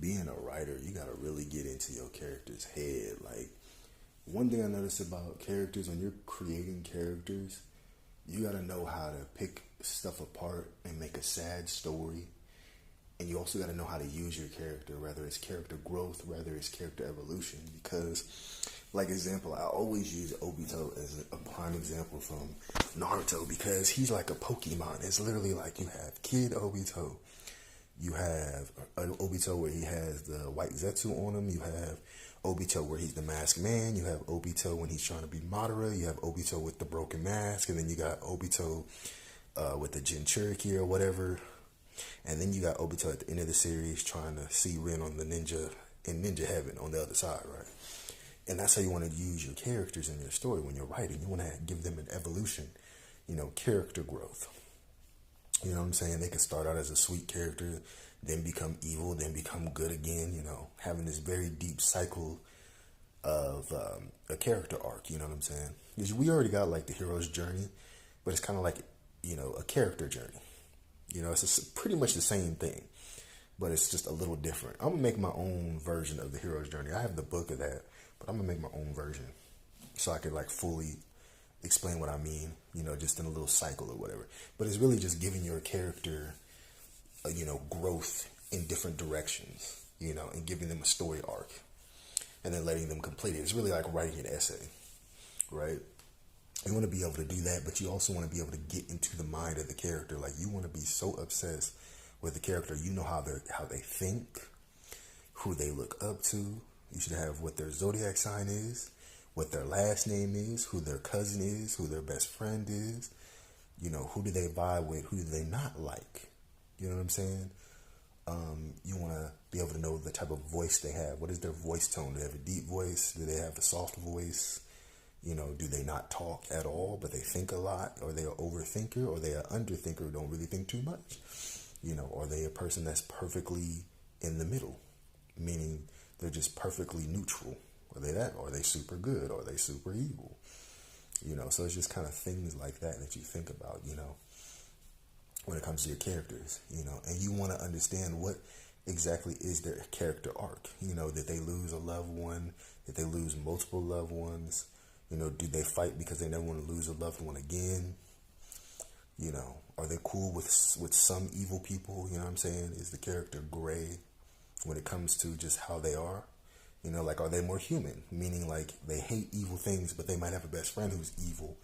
being a writer, you gotta really get into your character's head. Like, one thing I noticed about characters, when you're creating characters, you gotta know how to pick stuff apart and make a sad story. And you also gotta know how to use your character, whether it's character growth, whether it's character evolution. Because, like example, I always use Obito as a prime example from Naruto because he's like a Pokemon. It's literally like you have Kid Obito, you have an Obito where he has the white Zetsu on him. You have Obito where he's the masked man. You have Obito when he's trying to be Madara. You have Obito with the broken mask. And then you got Obito with the Jinchuriki or whatever. And then you got Obito at the end of the series trying to see Rin on the ninja in Ninja Heaven on the other side, right? And that's how you want to use your characters in your story when you're writing. You want to give them an evolution, character growth. You know what I'm saying? They can start out as a sweet character, then become evil, then become good again, having this very deep cycle of a character arc, you know what I'm saying? Because we already got like the hero's journey, but it's kind of like, a character journey. It's pretty much the same thing, but it's just a little different. I'm going to make my own version of the hero's journey. I have the book of that, but I'm going to make my own version so I can like fully explain what I mean, just in a little cycle or whatever. But it's really just giving your character, growth in different directions, and giving them a story arc and then letting them complete it. It's really like writing an essay, right? You want to be able to do that, but you also want to be able to get into the mind of the character. Like, you want to be so obsessed with the character. You know how they think, who they look up to. You should have what their zodiac sign is, what their last name is, who their cousin is, who their best friend is. Who do they vibe with? Who do they not like? You know what I'm saying? You want to be able to know the type of voice they have. What is their voice tone? Do they have a deep voice? Do they have a soft voice? Do they not talk at all, but they think a lot? Are they an overthinker? Or are they an underthinker who don't really think too much? Are they a person that's perfectly in the middle? Meaning they're just perfectly neutral. Are they that? Or are they super good? Or are they super evil? So it's just kind of things like that you think about, when it comes to your characters, and you want to understand what exactly is their character arc. Did they lose a loved one? Did they lose multiple loved ones? Do they fight because they never want to lose a loved one again? Are they cool with some evil people? You know what I'm saying? Is the character gray when it comes to just how they are? Like, are they more human? Meaning, like, they hate evil things, but they might have a best friend who's evil,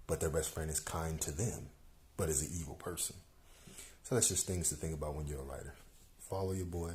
but their best friend is kind to them, but is an evil person. So that's just things to think about when you're a writer. Follow your boy.